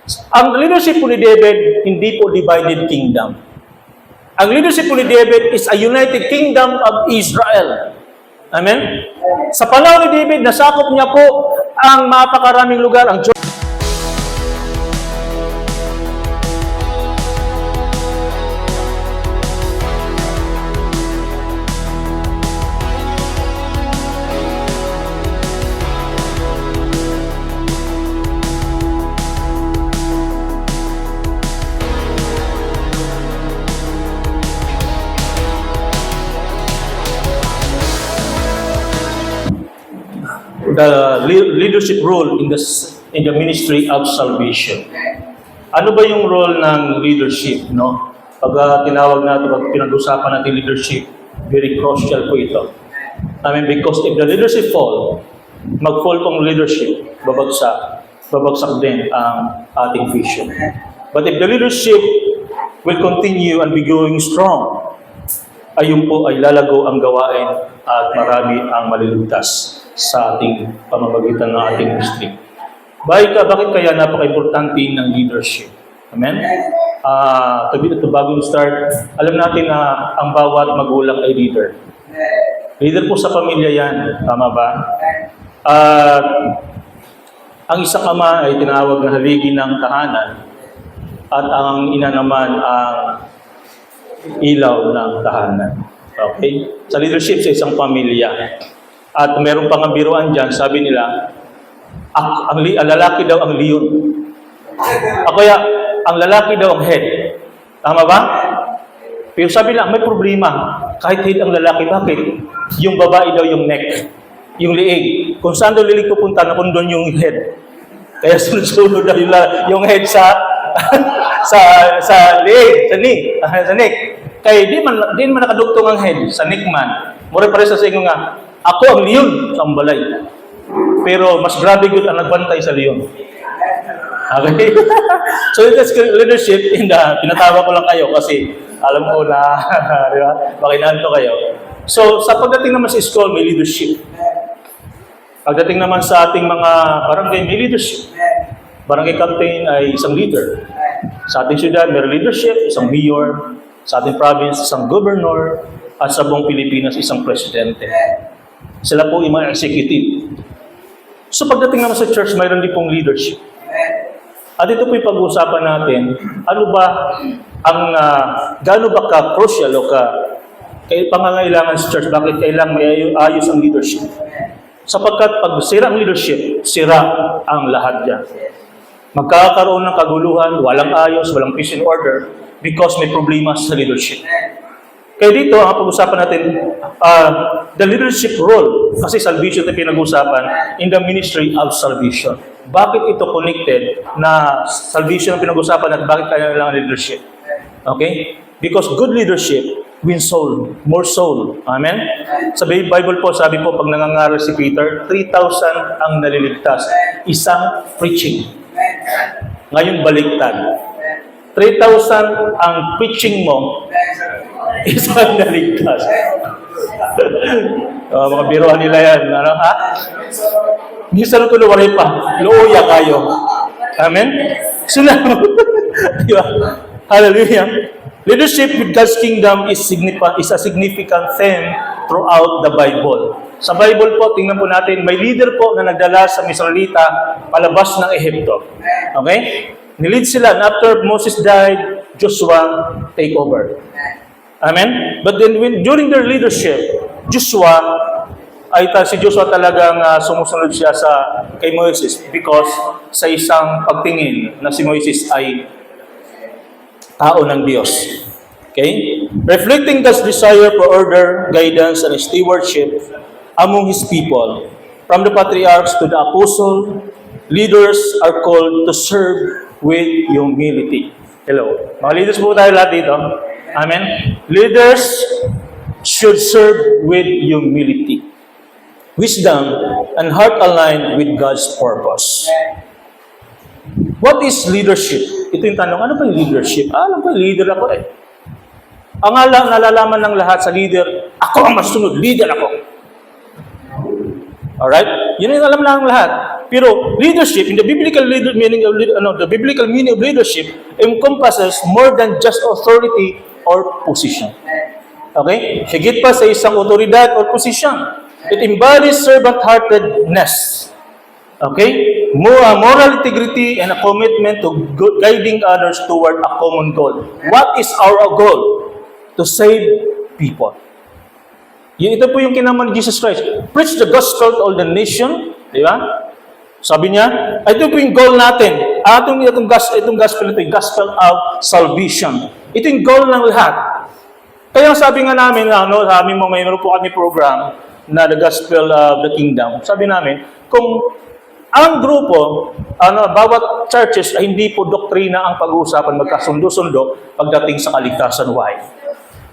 Ang leadership po ni David, hindi po divided kingdom. Ang leadership po ni David is a united kingdom of Israel. Amen? Sa panahon ni David, nasakop niya po ang mapakaraming lugar. Ang the leadership role in the ministry of salvation. Ano ba yung role ng leadership, no? Pag tinawag natin, pag pinag-usapan natin leadership, very crucial po ito. I mean, because if the leadership fall, mag-fall pong leadership, babagsak din ang ating vision. But if the leadership will continue and be going strong, ayun po ay lalago ang gawain at marami ang maliligtas sa ating pamamagitan ng ating ministry. Bakit kaya napaka-importante ng leadership? Amen? Bagong start, alam natin na ang bawat magulang ay leader. Leader po sa pamilya yan. Tama ba? Ang isang ama ay tinawag na haligi ng tahanan at ang ina naman ang ilaw ng tahanan. Okay? Sa leadership sa isang pamilya. At meron pang ang biruan dyan, sabi nila, ang lalaki daw ang leon. Kaya, ang lalaki daw ang head. Tama ba? Pero sabi lang, may problema. Kahit head ang lalaki, bakit? Yung babae daw yung neck, yung liig. Kung saan daw lilig pupunta, nakon doon yung head. Kaya sunod-sunod daw yung head sa liig, sa neck. Kaya di man nakadugtong ang head sa neck man. Mura pare sa inyo nga, ako ang leon sa balay. Pero mas grabe yun ang nagbantay sa leon. Okay? So that's leadership. Pinatawa ko lang kayo kasi alam ko na di ba? Makinanto kayo. So sa pagdating naman sa school, may leadership. Pagdating naman sa ating mga barangay, may leadership. Barangay captain ay isang leader. Sa ating syudad, may leadership, isang mayor. Sa ating province, isang governor. At sa buong Pilipinas, isang presidente. Sila po yung mga executive. So pagdating naman sa church, mayroon din pong leadership. At ito po yung pag-uusapan natin, ano ba ang, gaano ba ka-crucial o pangangailangan sa church, bakit kailangan may ayos ang leadership? Sapagkat pag sira ang leadership, sira ang lahat dyan. Magkakaroon ng kaguluhan, walang ayos, walang peace and order, because may problema sa leadership. Kaya dito, ang pag-usapan natin, the leadership role, kasi salvation ito pinag-usapan, in the ministry of salvation. Bakit ito connected na salvation ang pinag-usapan at bakit kailangan leadership? Okay? Because good leadership wins soul, more soul. Amen? Sa Bible po, sabi po, pag nangangaral si Peter, 3,000 ang naliligtas. Isang preaching. Ngayon, baliktad. 3,000 ang preaching mo, isang naligtas. Mga biruan nila yan. Ano, ha? Minsan ko luwaray pa. Looya kayo. Amen? Sila. Diba? Hallelujah. Leadership with God's kingdom is a significant theme throughout the Bible. Sa Bible po, tingnan po natin, may leader po na nagdala sa Israelita palabas ng Ehipto. Okay? Nilid sila, and after Moses died, Joshua take over. Amen? But then during their leadership, si Joshua talagang sumusunod siya kay Moses because sa isang pagtingin na si Moses ay tao ng Diyos. Okay? Reflecting God's desire for order, guidance, and stewardship among His people. From the patriarchs to the apostle, leaders are called to serve with humility. Hello. Mga leaders po tayo lahat dito. Amen? Leaders should serve with humility, wisdom, and heart aligned with God's purpose. What is leadership? Ito yung tanong, ano ba yung leadership? Alam ko, leader ako eh. Ang nalalaman ng lahat sa leader, ako ang masunod, leader ako. Alright? Yun yung alam lang lahat. Pero leadership, in the biblical the biblical meaning of leadership encompasses more than just authority or position. Okay? Higit pa sa isang otoridad or position. It embodies servant-heartedness. Okay? Moral integrity and a commitment to guiding others toward a common goal. What is our goal? To save people. Ito po yung kinaman ni Jesus Christ. Preach the gospel to all the nation. Di ba? Sabi niya, ito po yung goal natin. Itong gospel ito, yung gospel of salvation. Ito yung goal ng lahat. Kaya sabi nga namin, mayroon po kami program na the gospel of the kingdom. Sabi namin, kung ang grupo, bawat churches ay hindi po doktrina ang pag-uusapan, magkasundo-sundo pagdating sa kaligtasan. Why?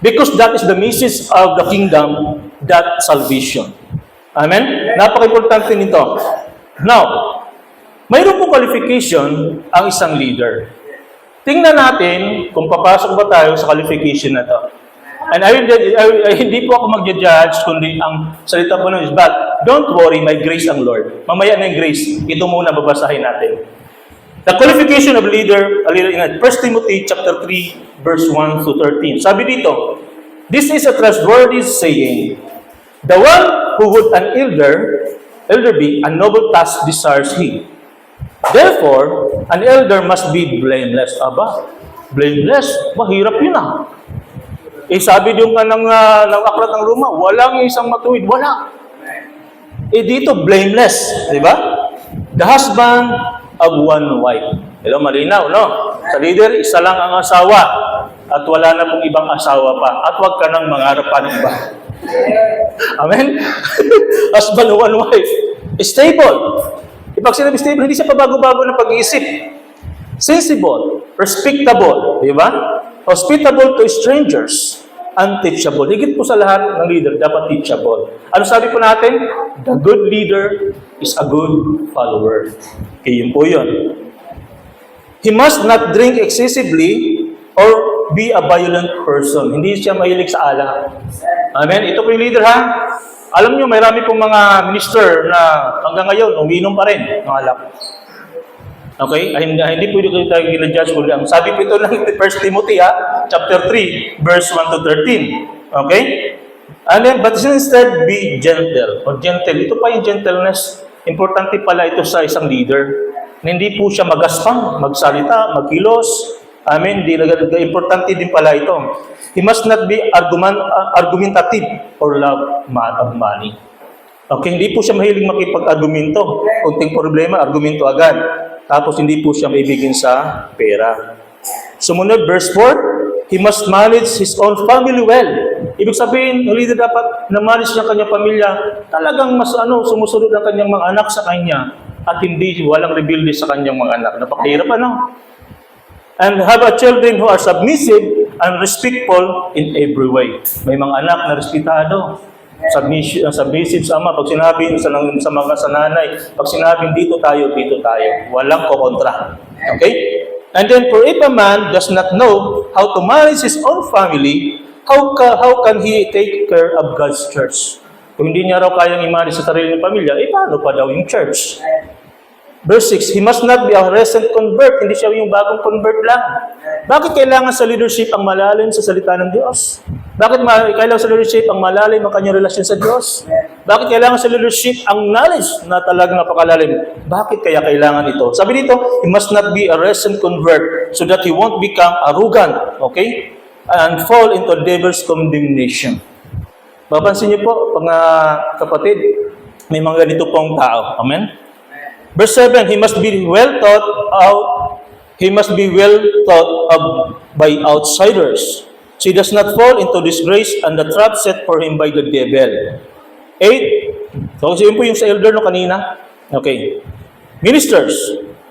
Because that is the message of the kingdom, that salvation. Amen? Napaka-importante nito. Now, mayroon pong qualification ang isang leader. Tingnan natin kung papasok ba tayo sa qualification na to. And hindi po ako mag-judge, kundi ang salita po nun is, but don't worry, may grace ang Lord. Mamaya na yung grace. Ito muna babasahin natin. The qualification of leader, 1 Timothy chapter 3, verse 1 to 13. Sabi dito, this is a trustworthy saying. The one who would an elder be, a noble task desires he. Therefore, an elder must be blameless. Aba, blameless? Mahirap yun ah. Sabi yung ng aklat ng Roma, walang isang matuwid. Wala. Dito, blameless. Di ba? The husband of one wife. Hello, malinaw, no? Sa leader, isa lang ang asawa. At wala na pong ibang asawa pa. At huwag ka nang mangarap pa ng iba. Amen? Husband of one wife. Stable. Pag sinabi stable, hindi siya pabago-bago ng pag-iisip. Sensible. Respectable. Di ba? Hospitable to strangers. Unteachable. Higit po sa lahat ng leader, dapat teachable. Ano sabi po natin? The good leader is a good follower. Okay, yun po yun. He must not drink excessively or be a violent person. Hindi siya mahilig sa alak. Amen? Ito po yung leader, ha? Alam nyo, marami pong mga minister na hanggang ngayon, umiinom pa rin ng alak. Okay? Hindi po ito tayo gina-judge. Sabi po ito ng 1 Timothy, chapter 3, verse 1 to 13. Okay? And then, but instead, be gentle. O gentle. Ito pa yung gentleness. Importante pala ito sa isang leader. Hindi po siya magaspang, magsalita, magkilos. Importante din pala ito. He must not be argumentative or love of money. Okay, hindi po siya mahilig makipag-argumento. Kunting problema, argumento agad. Tapos hindi po siya maibigin sa pera. Sumunod, verse 4, he must manage his own family well. Ibig sabihin, ang leader dapat na-manage niya kanyang pamilya, talagang mas sumusunod ang kanyang mga anak sa kanya at hindi walang rebuilde sa kanyang mga anak. Napakahirap, And have a children who are submissive and respectful in every way. May mga anak na respetado. Submissive sa ama. Pag sinabi sa nanay, pag sinabi dito tayo. Walang kokontra. Okay? And then, for if a man does not know how to manage his own family, how can he take care of God's church? Kung hindi niya raw kayang i-manage sa sarili ng pamilya, paano pa daw yung church? Verse 6, he must not be a recent convert. Hindi siya yung bagong convert lang. Bakit kailangan sa leadership ang malalim sa salita ng Diyos? Bakit kailangan sa leadership ang malalim ang kanyang relasyon sa Diyos? Bakit kailangan sa leadership ang knowledge na talagang napakalalim? Bakit kaya kailangan ito? Sabi dito, he must not be a recent convert so that he won't become arrogant, okay? And fall into devil's condemnation. Papansin niyo po, mga kapatid, may mga ganito pong tao. Amen? Verse 7, he must be well thought of by outsiders. So he does not fall into disgrace and the trap set for him by the devil. 8, so yun po yung sa elder no kanina. Okay. Ministers.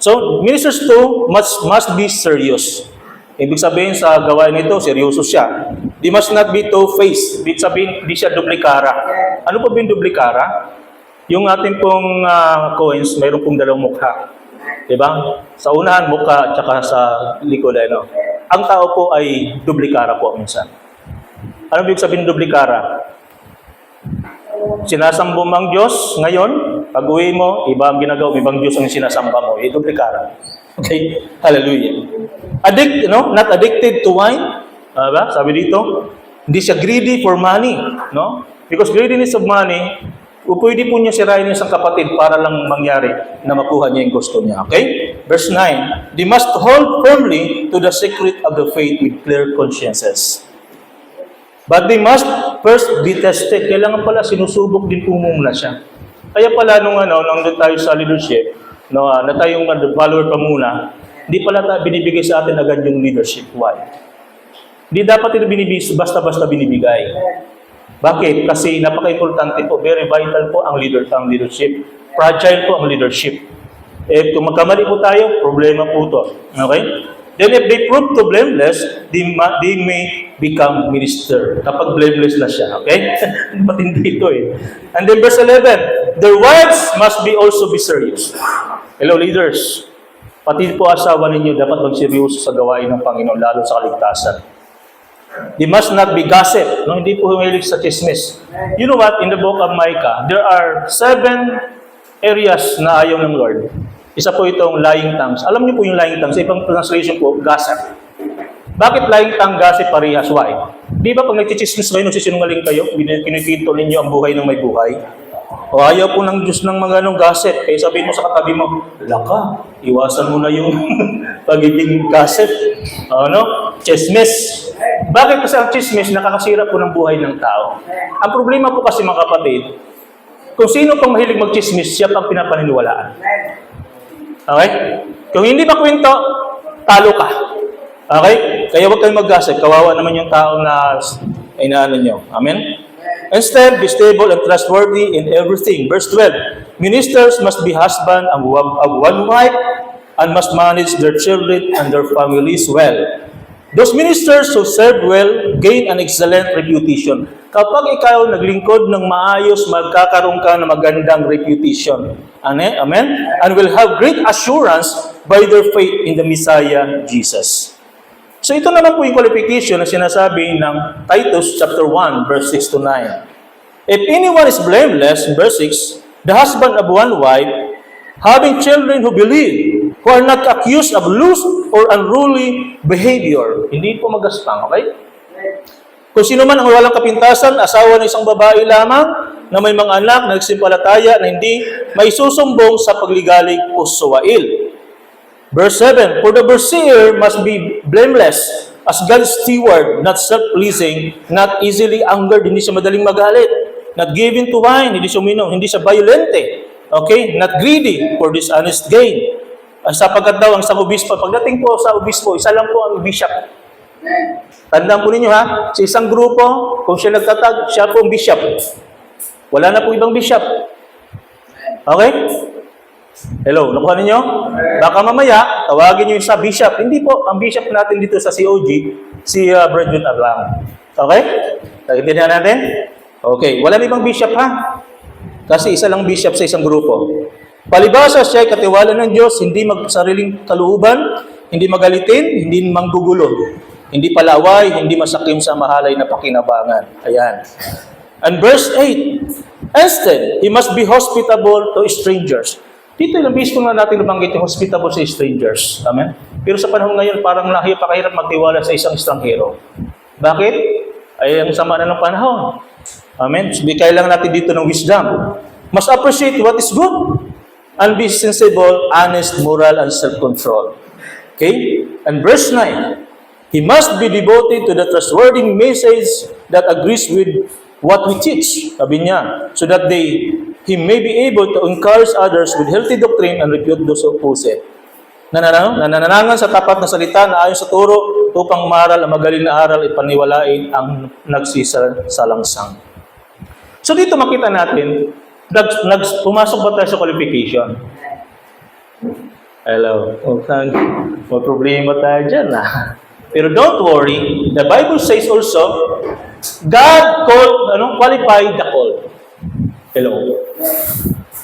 So, ministers too must be serious. Ibig sabihin sa gawain nito, seryoso siya. They must not be two-faced. Ibig sabihin, hindi siya duplikara. Ano po ba yung duplikara? Yung ating pong coins, mayroon pong dalawang mukha. Diba? Sa unahan, mukha, at saka sa likod. Ang tao po ay duplikara po minsan. Ano ibig sabihin duplikara? Sinasambong ang Diyos ngayon, Pag uwi mo, iba ang ginagawa, ibang Diyos ang sinasamba mo. Doble kara. Okay? Hallelujah. Not addicted to wine. Ba? Sabi dito, hindi siya greedy for money. No? Because greediness of money, pwede po niya sirain yung isang kapatid para lang mangyari na makuha niya yung gusto niya. Okay? Verse 9, they must hold firmly to the secret of the faith with clear consciences. But they must first be tested. Kailangan pala sinusubok din po muna siya. Kaya pala nung nandun tayo sa leadership, na tayong follower pa muna, hindi pala binibigay sa atin agad yung leadership. Why? Hindi dapat ito basta-basta binibigay. Bakit? Kasi napaka-importante po, very vital po ang leadership. Fragile po ang leadership. Kung magkamali po tayo, problema po ito. Okay? Then if they prove to blameless, they may become minister. Kapag blameless na siya, okay? Matindi ito eh. And then verse 11, their wives must be also be serious. Hello leaders, pati po asawa ninyo dapat magseryoso sa gawain ng Panginoon, lalo sa kaligtasan. They must not be gossip. No? Hindi po humilig sa chismis. You know what? In the book of Micah, there are 7 areas na ayaw ng Lord. Isa po itong lying tongues. Alam niyo po yung lying tongues. Sa ibang translation po, gossip. Bakit lying tongue, gossip, parehas? Why? Di ba pag nagchichismis kayo, nagsisinungaling kayo, kinikito ninyo ang buhay ng may buhay? O ayaw po ng Diyos ng mga gossip. Kaya sabihin mo sa katabi mo, laka, iwasan mo na yung pagiging gossip. Chismis. Bakit? Kasi ang chismis nakakasira po ng buhay ng tao. Ang problema po kasi mga kapatid, kung sino pang mahilig mag-chismis, siya pang pinapaniniwalaan. Okay? Kung hindi pa kwento, talo ka. Okay? Kaya huwag kayong mag-gossip. Kawawa naman yung tao na inaano nyo. Amen? Instead, be stable and trustworthy in everything. Verse 12, ministers must be husband of one wife and must manage their children and their families well. Those ministers who serve well gain an excellent reputation. Kapag ikaw naglingkod ng maayos, magkakaroon ka ng magandang reputation. Amen? And will have great assurance by their faith in the Messiah, Jesus. So ito naman po yung qualification na sinasabi ng Titus chapter 1, verse 6 to 9. If anyone is blameless, verse 6, the husband of one wife, having children who believe, who are not accused of loose or unruly behavior. Hindi po magaspang, okay? Kung sino man ang walang kapintasan, asawa ng isang babae lamang, na may mga anak na nagsimpalataya na hindi may susumbong sa pagligalig o suwail. Verse 7, for the overseer must be blameless as God's steward, not self-pleasing, not easily angered, hindi siya madaling magalit, not given to wine, hindi siya uminom, hindi siya violente, okay? Not greedy for dishonest gain. Sapagkat daw ang isang obispo, pagdating po sa obispo, isa lang po ang bishop. Tandaan po ninyo ha, sa isang grupo, kung siya nagtatag, siya po ang bishop. Wala na po ibang bishop. Okay? Hello, nakuha ninyo? Baka mamaya, tawagin nyo sa bishop. Hindi po, ang bishop natin dito sa COG, si Brethren Arlang. Okay? Nagintindihan natin? Okay, wala na ibang bishop ha? Kasi isa lang bishop sa isang grupo. Palibasa siya ay katiwala ng Diyos, hindi magsariling kalooban, hindi magalitin, hindi manggugulo, hindi palaway, hindi masakim sa mahalay na pakinabangan. Ayan. And verse 8, instead, he must be hospitable to strangers. Dito yung mismo na natin lumanggit yung hospitable sa strangers. Amen? Pero sa panahon ngayon, parang napakahirap magtiwala sa isang estranghero. Bakit? Ay, ang sama na ng panahon. Amen? So, kailangan natin dito ng wisdom. Must appreciate what is good. And be sensible, honest, moral, and self-control. Okay? And verse 9, he must be devoted to the trustworthy message that agrees with what we teach. Sabi niya, so that he may be able to encourage others with healthy doctrine and refute those who oppose it. Nanananangan sa tapat na salita na ayon sa turo upang maral ang magaling na aral ipaniwalain ang nagsisalangsang. So dito makita natin, pumasok ba tayo sa qualification? Hello. May problema tayo dyan. Pero don't worry. The Bible says also, God qualified the called. Hello.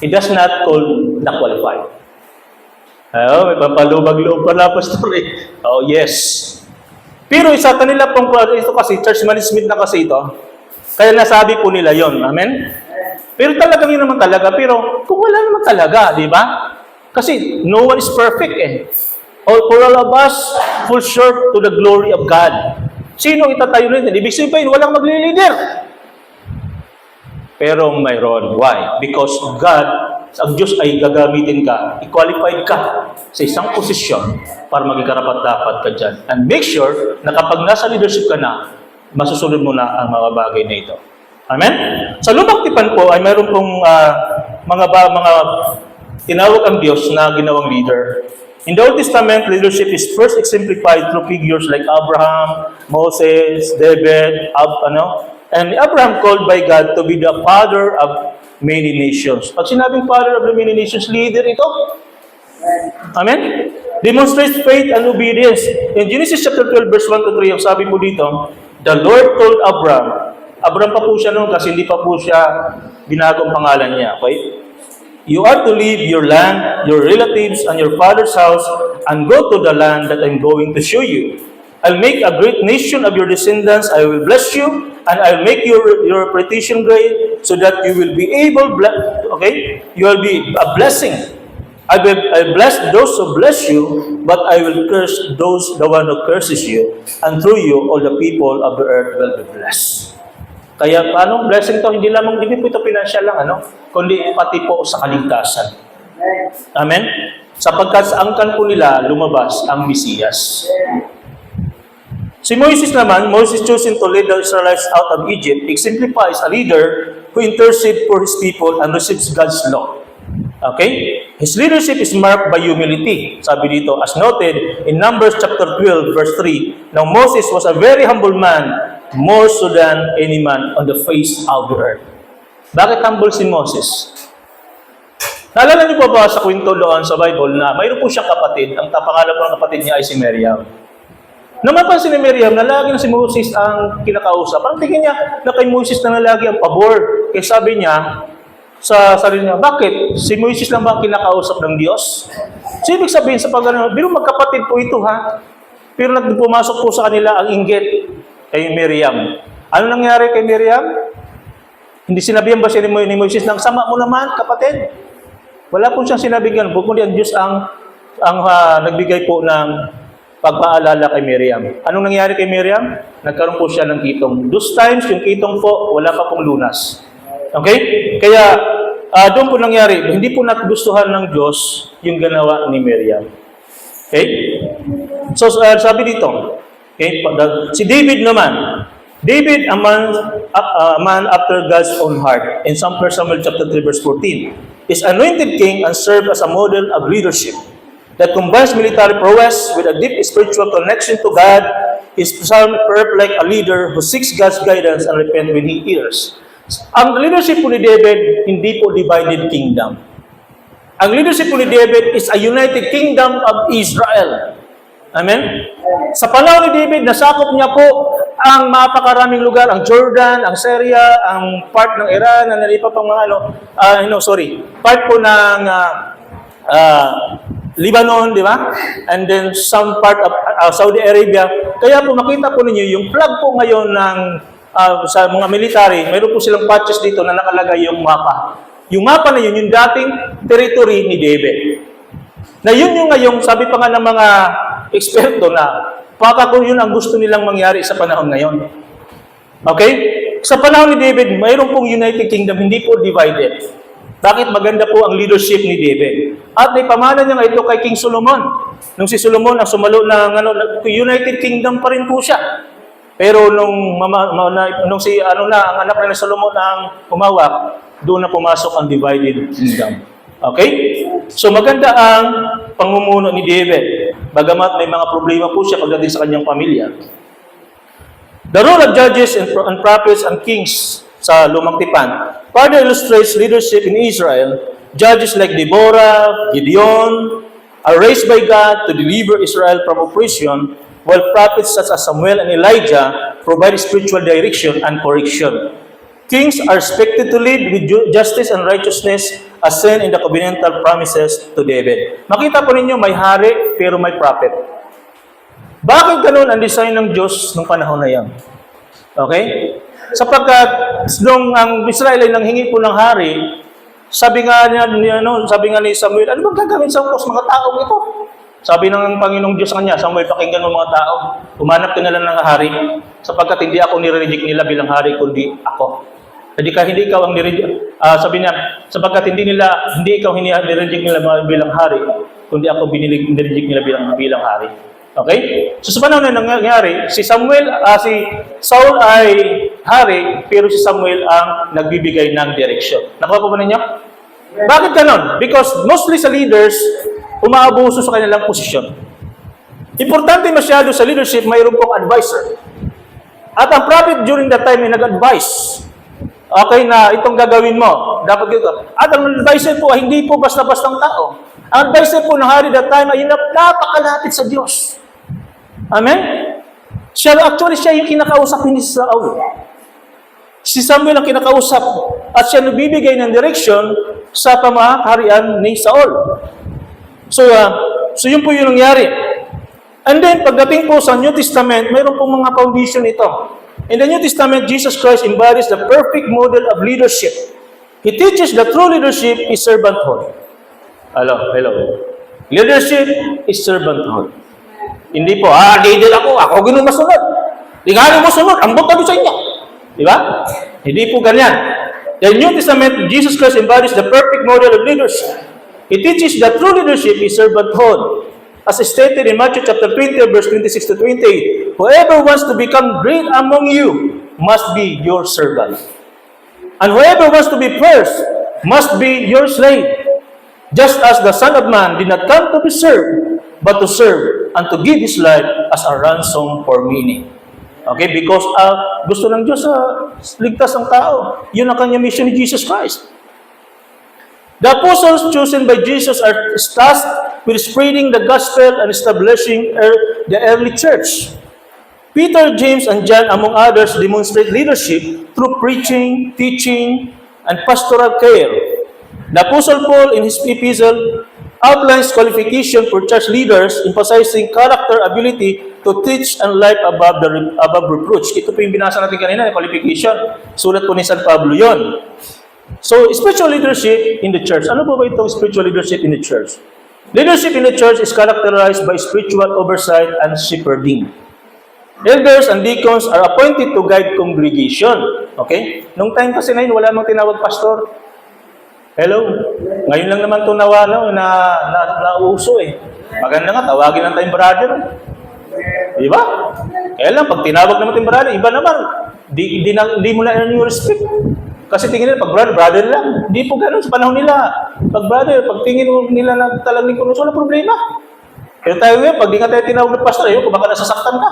He does not call the qualified. May papalubag-loob pala, Pastor. Oh, yes. Pero isa kanila pong, ito kasi, church management na kasi ito. Kaya nasabi po nila yon. Amen? Pero talagang yun naman talaga. Pero kung wala naman talaga, di ba? Kasi no one is perfect eh. For all of us, full short to the glory of God. Sino itatayo nito? Ibig sabihin, walang magli-leader. Pero mayroon. Why? Because God, ang Diyos ay gagamitin ka, i-qualified ka sa isang posisyon para maging karapat-dapat ka dyan. And make sure na kapag nasa leadership ka na, masusunod mo na ang mga bagay na ito. Amen? Sa Lumang Tipan po ay mayroon pong mga tinawag ang Diyos na ginawang leader. In the Old Testament, leadership is first exemplified through figures like Abraham, Moses, David, and Abraham called by God to be the father of many nations. Pag sinabing father of the many nations, leader ito. Amen? Demonstrates faith and obedience. In Genesis chapter 12, verse 1 to 3, ang sabi po dito, the Lord told Abraham pa po siya noon kasi hindi pa po siya binagong pangalan niya. Okay? You are to leave your land, your relatives, and your father's house, and go to the land that I'm going to show you. I'll make a great nation of your descendants. I will bless you, and I'll make your reputation great, so that you will be you will be a blessing. I bless those who bless you, but I will curse the one who curses you, and through you all the people of the earth will be blessed. Kaya paano blessing to? Hindi po ito financial lang, kundi pati po sa kaligtasan. Amen? Sapagkat sa angkan po nila lumabas ang Mesiyas. Si Moses naman, Moses chosen to lead the Israelites out of Egypt, exemplifies a leader who intercedes for his people and receives God's law. Okay? His leadership is marked by humility. Sabi dito, as noted in Numbers chapter 12, verse 3, now Moses was a very humble man, more so than any man on the face of the earth. Bakit humble si Moses? Naalala niyo po ba sa kwento doon sa Bible na mayroon po siyang kapatid, ang pangalan po ng kapatid niya ay si Miriam. Nung mapansin ni Miriam na lagi na si Moses ang kinakausap, parang tingin niya na kay Moses na lagi ang pabor. Kaya sabi niya sa sarili niya, bakit? Si Moses lang ba ang kinakausap ng Diyos? So ibig sabihin sa pag-ano, biro magkapatid po ito ha. Pero nagpumasok po sa kanila ang inggit kay Miriam. Ano nangyari kay Miriam? Hindi sinabihan ba siya ni Moses ng sama mo naman, kapatid? Wala po siyang sinabi ganun. Kundi ang Diyos ang nagbigay po ng pagpaalala kay Miriam. Anong nangyari kay Miriam? Nagkaroon po siya ng kitong. Those times, yung kitong po, wala pa pong lunas. Okay? Kaya, doon po nangyari, hindi po nagustuhan ng Diyos yung ganawa ni Miriam. Okay? So, sabi dito, okay, si David naman, David, a man after God's own heart, in 1 Samuel chapter 3, verse 14, is anointed king and served as a model of leadership that combines military prowess with a deep spiritual connection to God. Is perhaps like a leader who seeks God's guidance and repent when he hears. Ang leadership po ni David, hindi po divided kingdom. Ang leadership po ni David is a united kingdom of Israel. Amen? Sa panahon ni David, nasakop niya po ang mapakaraming lugar, ang Jordan, ang Syria, ang part ng Iran, ang nalipa pang mga part po ng Lebanon, di ba? And then some part of Saudi Arabia. Kaya po makita po ninyo yung flag po ngayon ng sa mga military, mayroon po silang patches dito na nakalagay yung mapa. Yung mapa na yun, yung dating territory ni David. Na yun yung ngayong, sabi pa nga ng mga eksperto na, baka kung yun ang gusto nilang mangyari sa panahon ngayon. Okay? Sa panahon ni David, mayroon pong United Kingdom, hindi po divided. Bakit maganda po ang leadership ni David? At naipamana niya nga ito kay King Solomon. Nung si Solomon ang sumalo ng United Kingdom pa rin po siya. Pero nung ang anak na ni Solomon ang humawak, doon na pumasok ang divided kingdom. Okay? So maganda ang pangumuno ni David. Bagamat may mga problema po siya pagdating sa kanyang pamilya. The role of judges and prophets and kings sa Lumang Tipan further illustrates leadership in Israel. Judges like Deborah, Gideon are raised by God to deliver Israel from oppression, while prophets such as Samuel and Elijah provide spiritual direction and correction. Kings are expected to lead with justice and righteousness as seen in the covenantal promises to David. Makita po ninyo, may hari pero may prophet. Bakit ganun ang design ng Diyos nung panahon na yan? Okay? Sapagkat nung ang Israel ay nanghingi po ng hari, sabi nga ni Samuel, ano bang gagawin sa mga taong ito? Sabi ng Panginoong Diyos sa kanya, Samuel, pakinggan mo mga tao, umanap ka na lang ng hari, sapagkat hindi ako nire-reject nila bilang hari, kundi ako. Hindi ikaw ang nire-reject, sabi niya, sapagkat hindi ikaw nire-reject nila bilang hari, kundi ako nire-reject nila bilang hari. Okay? So sa panahon na nangyari, si Saul ay hari, pero si Samuel ang nagbibigay ng direction. Nakuha po ba ninyo? Bakit ganon? Because mostly sa leaders, umaabuso sa kanilang posisyon. Importante masyado sa leadership, mayroon pong advisor. At ang prophet during that time ay nag-advise. Okay na itong gagawin mo, dapat gito. At ang advisor po ay hindi po basta-bastang tao. Ang advisor po ng hari that time ay napakalapit sa Diyos. Amen? Siya yung kinakausap ni Saul. Si Samuel ang kinakausap at siya nagbibigay ng direction sa pamaharian ni Saul. So yun po yung nangyari. And then, pagdating po sa New Testament, mayroon pong mga foundation ito. In the New Testament, Jesus Christ embodies the perfect model of leadership. He teaches that true leadership is servanthood. Hello. Leadership is servanthood. Hindi po, leader ako ganun masunod. Tingali mo sunod, ang buta sa inyo. Di ba? Hindi po ganyan. The New Testament, Jesus Christ embodies the perfect model of leadership. He teaches that true leadership is servanthood. As stated in Matthew chapter 20, verse 26 to 28, whoever wants to become great among you must be your servant. And whoever wants to be first must be your slave. Just as the Son of Man did not come to be served, but to serve and to give His life as a ransom for many. Okay? Because gusto ng Diyos ligtas ang tao. Yun ang kanyang mission ni Jesus Christ. The apostles chosen by Jesus are tasked with spreading the gospel and establishing the early church. Peter, James, and John, among others, demonstrate leadership through preaching, teaching, and pastoral care. The Apostle Paul, in his epistle, outlines qualification for church leaders, emphasizing character, ability to teach and life above reproach. Ito po yung binasa natin kanina, qualification. Sulat po ni San Pablo yon. So, spiritual leadership in the church. Ano po ba itong spiritual leadership in the church? Leadership in the church is characterized by spiritual oversight and shepherding. Elders and deacons are appointed to guide congregation. Okay? Nung time kasi na yun, wala mang tinawag pastor. Hello? Ngayon lang naman ito nauso eh. Maganda nga, tawagin lang tayong brother. Di ba? Kaya lang, pag tinawag naman tayong brother, iba naman. Di mo na yung respect. Kasi tingin nila, pag brother lang. Hindi po ganun sa panahon nila. Pag brother, pag tingin nila na talagang kunuso, wala problema. Pero tayo ngayon, pag di nga tayo tinawag ng pastor, ayun, kung baka nasasaktan ka.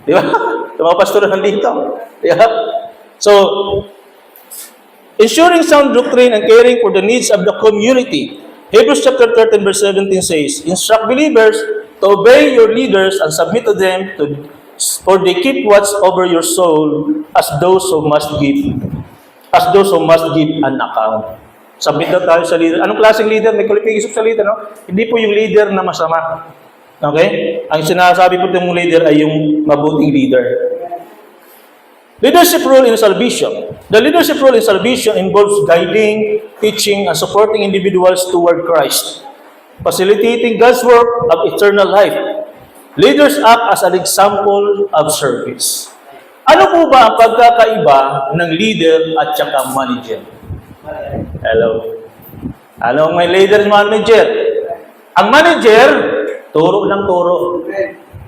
Di ba? Yung mga pastor na nandito. Yeah. So, ensuring sound doctrine and caring for the needs of the community. Hebrews chapter 13 verse 17 says, instruct believers to obey your leaders and submit to them, for they keep watch over your soul as those who must give an account. Submit na tayo sa leader. Anong klaseng leader? May qualification sa leader, no? Hindi po yung leader na masama. Okay? Ang sinasabi po ng leader ay yung mabuting leader. Leadership role in salvation. The leadership role in salvation involves guiding, teaching, and supporting individuals toward Christ, facilitating God's work of eternal life. Leaders act as an example of service. Ano po ba ang pagkakaiba ng leader at saka manager? Hello? Ano may leader at manager? Ang manager, turo ng turo.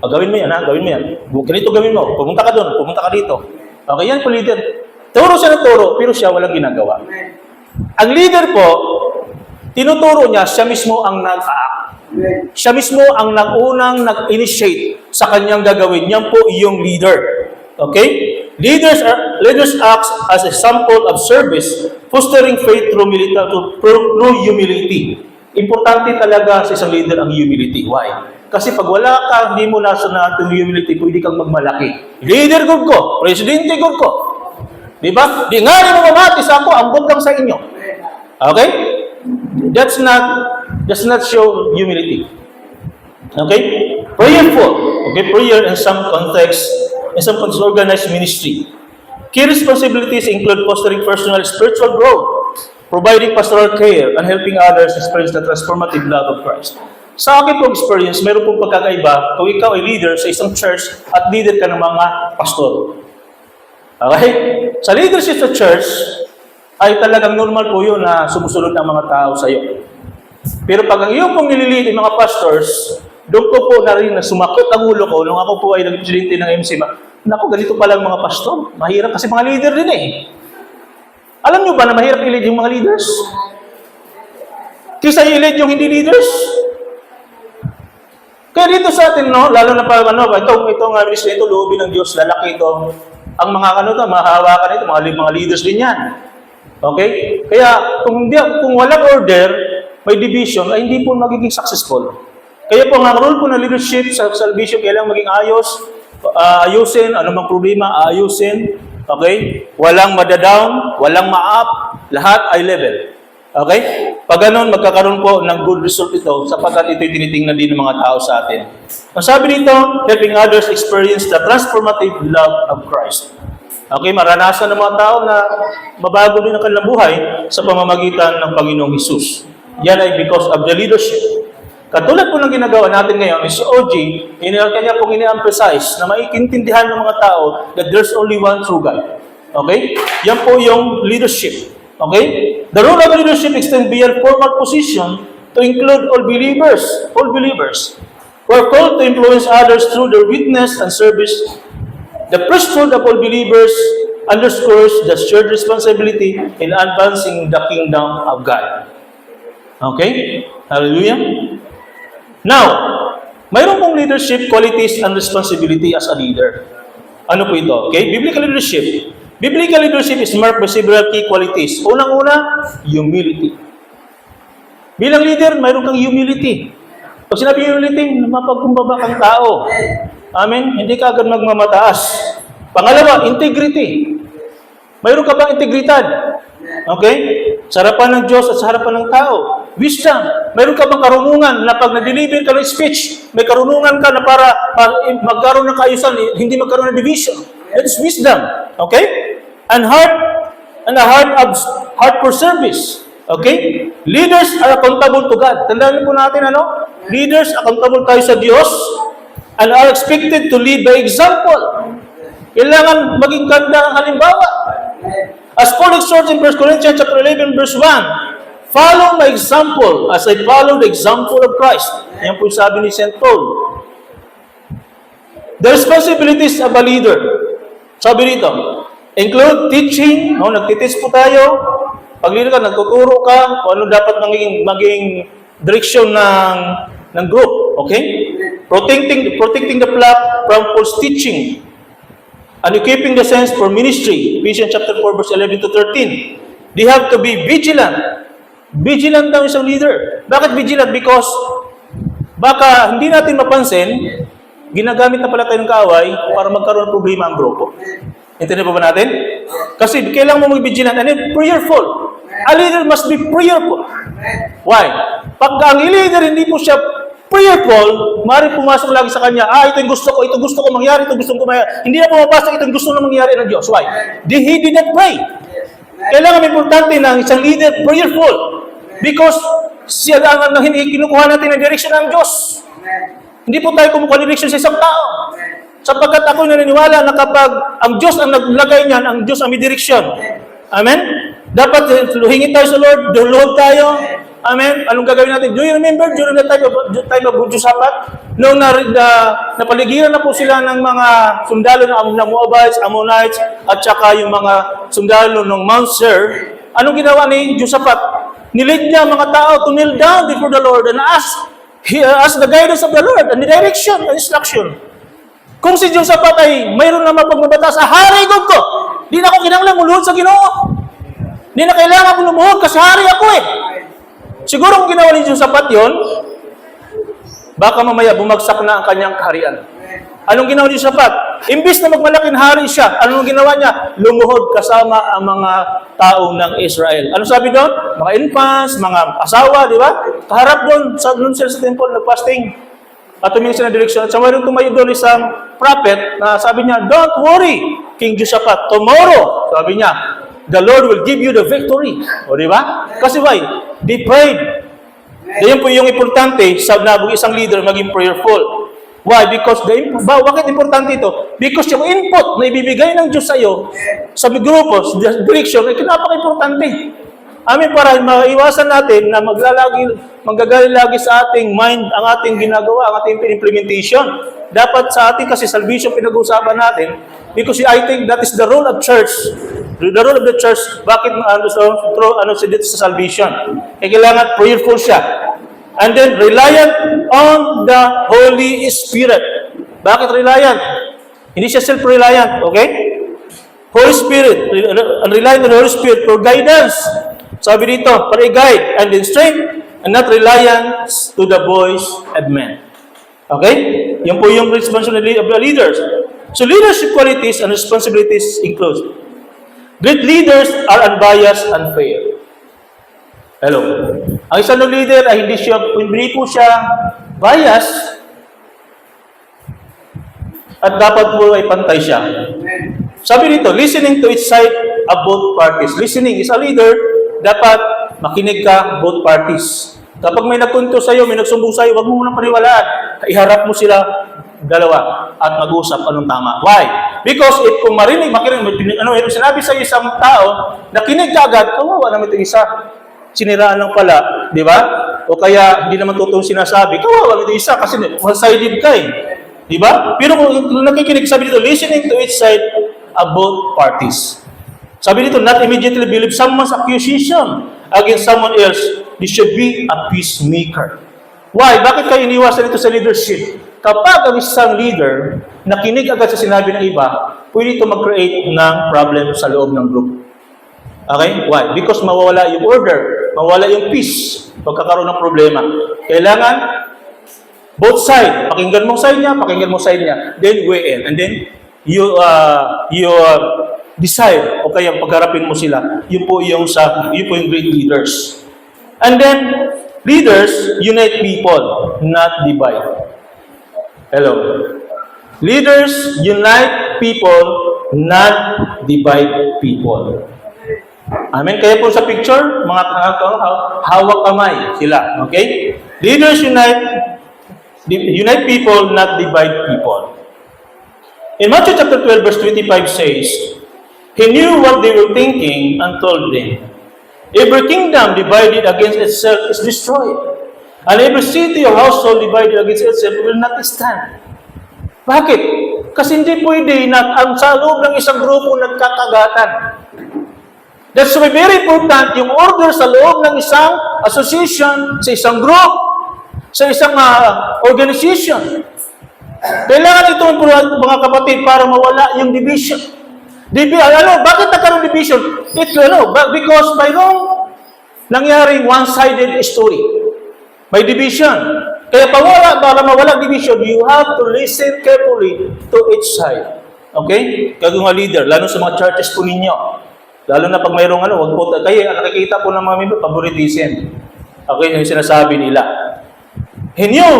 Gawin mo yan, ha? Gawin mo yan. Ganito gawin mo. Pumunta ka doon, pumunta ka dito. Okay, yan po leader. Turo siya ng turo, pero siya walang ginagawa. Ang leader po, tinuturo niya, siya mismo ang nag-act. Siya mismo ang unang nag-initiate sa kanyang gagawin. Yan po yung leader. Okay? Leaders act as a sample of service, fostering faith through humility. Importante talaga sa isang leader ang humility. Why? Kasi pag wala ka, hindi mo nasa natin humility, pwede kang magmalaki. Leader good ko, presidente good ko. Di ba? Di nga rin mo mamatis ako, ambot lang sa inyo. Okay? Does not show humility. Okay? Prayerful. Okay, prayer in some context, organized ministry. Key responsibilities include fostering personal spiritual growth, providing pastoral care, and helping others experience the transformative love of Christ. Sa akin pong experience, meron pong pagkakaiba kung ikaw ay leader sa isang church at leader ka ng mga pastor. Okay? Sa leadership sa church, ay talagang normal po yun na sumusunod ang mga tao sa iyo. Pero pag ang iyong pong nililid ng mga pastors, doon ko po na rin na sumakot ang ulo ko nung ako po ay nag-presidente ng MC. Naku, ganito pala ang mga pastor. Mahirap kasi mga leader din eh. Alam nyo ba na mahirap i-lead yung mga leaders? Kaysa i-lead yung hindi leaders? Kaya dito sa atin, no, lalo na pa, itong ministry ito, loobin ng Diyos, lalaki ito. Ang mga mahahawakan ito, mga leaders din yan. Okay? Kaya, kung walang order, may division, ay hindi po magiging successful. Kaya po, ang role po ng leadership sa salvation, kailangan maging ayusin, anumang problema, ayusin. Okay? Walang madadown, walang ma-up, lahat ay level. Okay? Pag ganun, magkakaroon po ng good result ito sapagkat ito'y tinitingnan din ng mga tao sa atin. Ang sabi dito, helping others experience the transformative love of Christ. Okay, maranasan ng mga tao na mabago din ang kanilang buhay sa pamamagitan ng Panginoong Hesus. Yan ay because of the leadership. Katulad po ng ginagawa natin ngayon, si OG, kanya pong ini-emphasize na maiintindihan ng mga tao that there's only one true God. Okay? Yan po yung leadership. Okay? The role of leadership extends beyond formal position to include all believers. All believers who are called to influence others through their witness and service. The priesthood of all believers underscores the shared responsibility in advancing the kingdom of God. Okay? Hallelujah? Now, mayroon pong leadership qualities and responsibility as a leader. Ano po ito? Okay? Biblical leadership. Biblical leadership is marked by several key qualities. Unang-una, humility. Bilang leader, mayroon kang humility. Pag sinabi humility, mapagkumbaba kang tao. Amen? Hindi ka agad magmamataas. Pangalawa, integrity. Mayroon ka bang integridad? Okay? Sa harapan ng Diyos at sa harapan ng tao. Wisdom. Mayroon ka bang karunungan na pag na-deliver ka ng speech, may karunungan ka na para magkaroon ng kaayusan, hindi magkaroon ng division. That is wisdom. Okay? And a heart for service. Okay? Leaders are accountable to God. Tandaan po natin, Leaders, accountable tayo sa Diyos and are expected to lead by example. Kailangan maging ganda ang halimbawa. As Paul exhorts in 1 Corinthians chapter 11, verse 1, follow my example as I follow the example of Christ. Yan po yung sabi ni St. Paul. The responsibilities of a leader. Sabi rito, include teaching, nagtiteach po tayo. Pag leader ka, nagtuturo ka, kung ano dapat maging direksyon ng group. Okay? Protecting the flock from false teaching. And equipping the saints for ministry. Ephesians chapter 4, verse 11 to 13. They have to be vigilant. Vigilant daw isang leader. Bakit vigilant? Because baka hindi natin mapansin, ginagamit na pala tayo ng kaaway para magkaroon ng problema ang grupo. Intindihan pa ba natin? Kasi kailangan mo mag-vigilant and prayerful. A leader must be prayerful. Why? Pag ang leader hindi po siya prayerful, maaaring pumasok lagi sa kanya, ito yung gusto ko mangyari, ito gusto ko mangyari. Hindi na pumapasok, ito yung gusto na mangyari ng Diyos. Why? He did not pray. Kailangan importante na isang leader prayerful. Because siya lang ang kinukuha natin ng direksyon ng Diyos. Hindi po tayo kumukuha ng direksyon sa isang tao. Sapagkat ako naniniwala na kapag ang Diyos ang naglagay niyan, ang Diyos ang may direksyon. Amen? Dapat hingi tayo sa Lord, Lord tayo. Amen? Anong gagawin natin? Do you remember during the time of Jehoshaphat? Noong napaligiran na po sila ng mga sundalo ng Moabites, Ammonites, at saka yung mga sundalo ng Mount Seir, anong ginawa ni Jehoshaphat? Nilid niya mga tao to kneel down before the Lord and ask the guidance of the Lord and the direction and instruction. Kung si Jehoshaphat ay mayroon na mapagmabata sa hari ko, di na ako kinanglan muluhod sa Ginoo. Di na kailangan ko lumuhod kasi hari ako eh. Siguro kung ginawa ni Jehoshaphat yun, baka mamaya bumagsak na ang kanyang kaharian. Anong ginawa ni Jehoshaphat? Imbis na magmalaking hari siya, anong ginawa niya? Lumuhod kasama ang mga tao ng Israel. Ano sabi doon? Mga infants, mga asawa, di ba? Kaharap doon, doon sila sa temple, nagpasting. At tumingin sila na direksyon. At sa mayroon tumayo doon isang prophet na sabi niya, don't worry, King Josaphat, tomorrow, sabi niya, the Lord will give you the victory. O, di ba? Kasi why? They prayed. Yan po yung importante sa isang leader maging prayerful. Why? Because bakit importante ito? Because yung input na ibibigay ng Diyos sa iyo, sa grupo, sa direction, ay napaka-importante. Para maiwasan natin na manggagaling lagi sa ating mind ang ating ginagawa, ang ating implementation. Dapat sa ating kasi salvation pinag-uusapan natin, because I think that is the role of church. The role of the church, bakit dito sa salvation? Kailangan prayerful siya. And then, reliant on the Holy Spirit. Bakit reliant? Hindi siya self-reliant, okay? Holy Spirit, reliant on the Holy Spirit for guidance. Sabi dito, para i-guide and then strength, and not reliance to the voice of men. Okay? Yan po yung responsibility of the leaders. So, leadership qualities and responsibilities include: great leaders are unbiased and fair. Hello. Ang isang leader ay hindi po siya bias at dapat po ay pantay siya. Sabi dito, listening to each side of both parties. Listening is a leader, dapat makinig ka both parties. Kapag may nagpunto sa iyo, may nagsumbong sa iyo, wag mo munang paniwalaan. Iharap mo sila dalawa at mag-usap anong tama. Why? Because if kung makinig, sinabi sa isang tao, nakinig ka agad, kawawa naman ito isa. Siniraan lang pala, di ba? O kaya hindi naman totoong sinasabi, kawawa ito isa kasi one-sided ka eh. Di ba? Pero kung nakikinig, sabi dito, listening to each side of both parties. Sabi dito, not immediately believe someone's accusation against someone else. This should be a peacemaker. Why? Bakit kayo iniwasan ito sa leadership? Kapag ang isang leader nakinig agad sa sinabi ng iba, pwede ito mag-create ng problem sa loob ng group. Okay? Why? Because mawawala yung order, mawawala yung peace, pagkakaroon ng problema. Kailangan both side, pakinggan mo side niya, pakinggan mo side niya, then weigh in, and then you decide o kaya pagharapin mo sila. Yun po yung great leaders. And then leaders unite people, not divide. Hello. Leaders unite people, not divide people. Amen. Kaya po sa picture, mga hawak kamay sila. Okay? Leaders unite people, not divide people. In Matthew chapter 12, verse 25 says, He knew what they were thinking and told them, every kingdom divided against itself is destroyed, and every city or household divided against itself will not stand. Bakit? Kasi hindi pwede na ang sa loob ng isang grupo nagkakagatan. That's why very important yung order sa loob ng isang association, sa isang group, sa isang organization. Kailangan ito mga kapatid para mawala yung division. Bakit nagkaroon division? Because mayroong nangyaring one-sided story. May division. Kaya para mawala division, you have to listen carefully to each side. Okay? Kaya mga leader, lalo sa mga churches po ninyo. Lalo na pag mayroong wag po, kaya nakikita po ng mga member, favoritism. Okay, yung sinasabi nila. He knew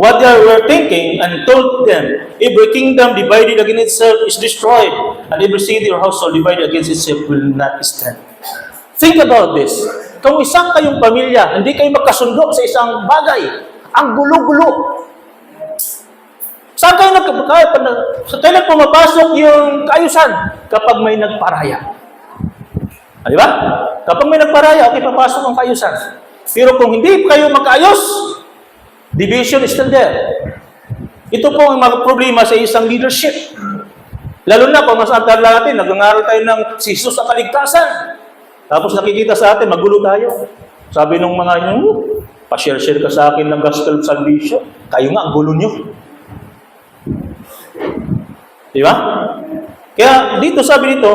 what they were thinking and told them, every kingdom divided against itself is destroyed, and every city or household divided against itself will not stand. Think about this. Kung isang kayong pamilya, hindi kayo magkasundo sa isang bagay, ang gulo-gulo. Saan kayo kailan pumapasok yung kaayusan? Kapag may nagparaya. Di ba? Kapag may nagparaya, okay, papasok ang kaayusan. Pero kung hindi kayo magkaayos, division is still there. Ito po ang mga problema sa isang leadership. Lalo na kung mas antar natin, nag-aaral tayo ng si Jesus ang kaligtasan. Tapos nakikita sa atin, magulo tayo. Sabi nung mga nyo, pa-share-share ka sa akin ng gospel of salvation. Kayo nga, ang gulo nyo. Di ba? Kaya dito sabi dito,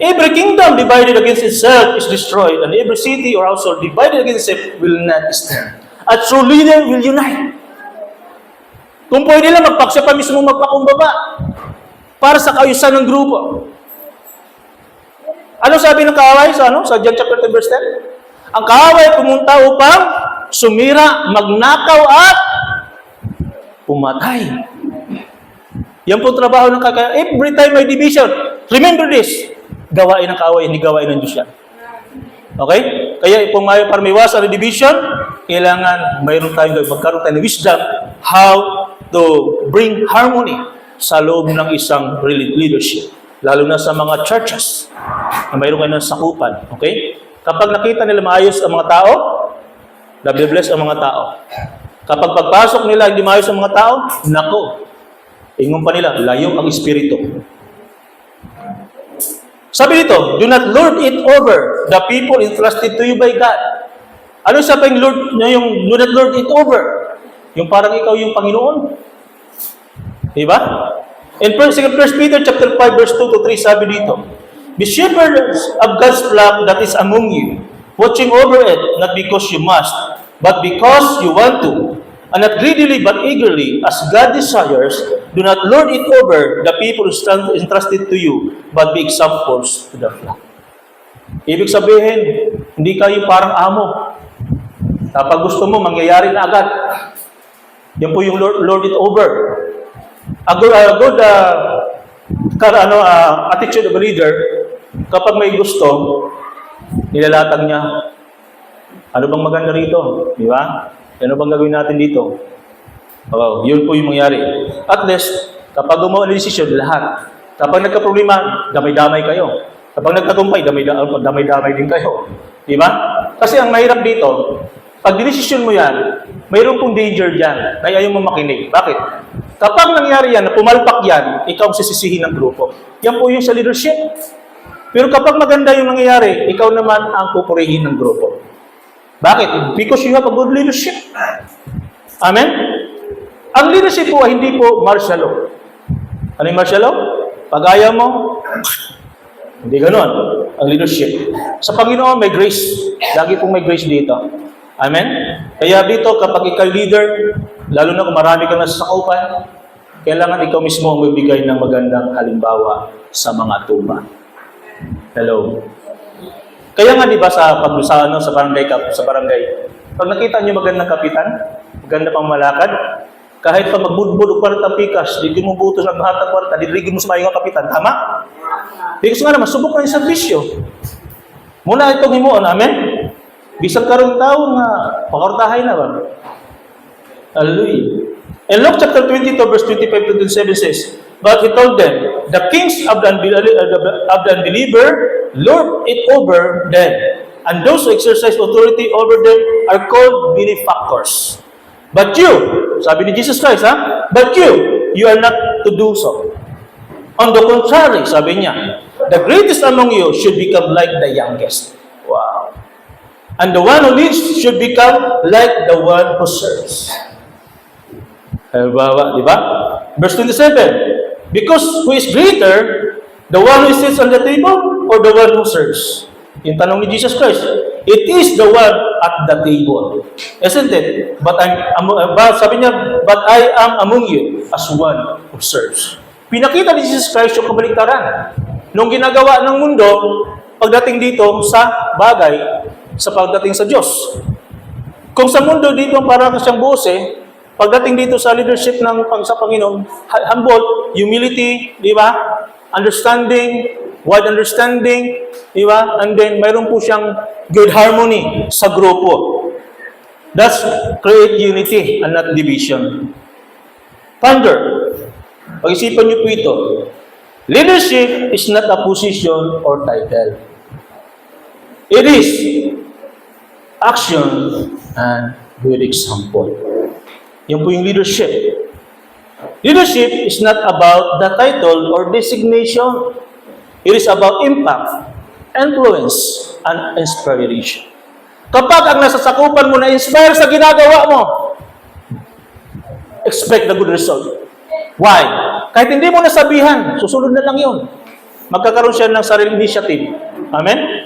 every kingdom divided against itself is destroyed, and every city or household divided against itself will not stand. A true leader will unite. Kung pwede lang, siya pa mismo magpakumbaba para sa kaayusan ng grupo. Ano sabi ng kaaway sa John chapter 10 verse 10? Ang kaaway pumunta upang sumira, magnakaw at pumatay. Yan po trabaho ng kakaya. Every time may division, remember this, gawain ng kaaway, hindi gawain ng Diyos yan. Okay? Kaya kung para maiwasan ang division, kailangan magkaroon tayo ng wisdom how to bring harmony sa loob ng isang leadership. Lalo na sa mga churches na mayroon kayo ng sakupan. Okay? Kapag nakita nila maayos ang mga tao, bless ang mga tao. Kapag pagpasok nila hindi maayos ang mga tao, nako, ingon pa nila, layo ang espiritu. Sabi dito, do not lord it over the people entrusted to you by God. Ano sabi yung do not lord it over? Yung parang ikaw yung Panginoon. Diba? In 1 Peter chapter 5 verse 2 to 3 sabi dito, be shepherds of God's flock that is among you, watching over it, not because you must, but because you want to, and not greedily but eagerly, as God desires. Do not lord it over the people who stand entrusted to you, but be examples to the flock. Ibig sabihin, hindi kayo parang amo. Kapag gusto mo, mangyayari na agad. Yan po yung lord it over. A good attitude of a leader, kapag may gusto, nilalatag niya. Ano bang maganda rito? Di ba? Ano bang gagawin natin dito? Yun po yung mangyari. At least, kapag gumawa ng desisyon, lahat. Kapag nagka-problema, damay-damay kayo. Kapag nagtagumpay, damay-damay din kayo. Di ba? Kasi ang mahirap dito, pag dinesisyon mo yan, mayroon pong danger dyan na ayaw mo makinig. Bakit? Kapag nangyari yan, na pumalpak yan, ikaw ang sisisihin ng grupo. Yan po yung sa leadership. Pero kapag maganda yung nangyayari, ikaw naman ang pupurihin ng grupo. Bakit? Because you have a good leadership. Amen? Ang leadership po ay hindi po martial law. Ano yung martial law? Pag ayaw mo, hindi ganon. Ang leadership. Sa Panginoon, may grace. Lagi pong may grace dito. Amen? Kaya dito, kapag ikaw leader, lalo na kung marami kang nasasakupan, kailangan ikaw mismo ang magbigay ng magandang halimbawa sa mga tuba. Hello? Kaya nga 'di ba sa barangay, pag nakita niyo magandang kapitan, maganda pang malakad, kahit pa magbudbud og kwarta pikas, di mo butos ng hatag kwarta, didrigid mo sa maayong kapitan, tama? Because nga naman subok na yung serbisyo. Muna itong himuon, amen? Bisag karong tawo nga pakwartahay na ba? Hallelujah. In Luke chapter 22 verse 25 to 27 says, but he told them, the kings of the unbeliever lord it over them, and those who exercise authority over them are called benefactors. But you, sabi ni Jesus Christ, but you are not to do so. On the contrary, sabi niya, the greatest among you should become like the youngest. Wow. And the one who leads should become like the one who serves. Di ba? Verse 27, because who is greater, the one who sits on the table or the one who serves? Yung tanong ni Jesus Christ, it is the one at the table. Isn't it? Sabi niya, but I am among you as one who serves. Pinakita ni Jesus Christ yung kabaliktaran. Nung ginagawa ng mundo, pagdating dito sa bagay, sa pagdating sa Diyos. Kung sa mundo dito parang siyang bose, pagdating dito sa leadership sa Panginoon, humble, humility, di ba? Understanding, wide understanding, di ba? And then, mayroon po siyang good harmony sa grupo. That's create unity and not division. Ponder. Pag-isipan niyo po ito. Leadership is not a position or title. It is action and good example. Yan po yung leadership. Leadership is not about the title or designation. It is about impact, influence, and inspiration. Kapag ang nasasakupan mo na-inspire sa ginagawa mo, expect the good result. Why? Kahit hindi mo nasabihan, susunod na lang yun. Magkakaroon siya ng sariling initiative. Amen?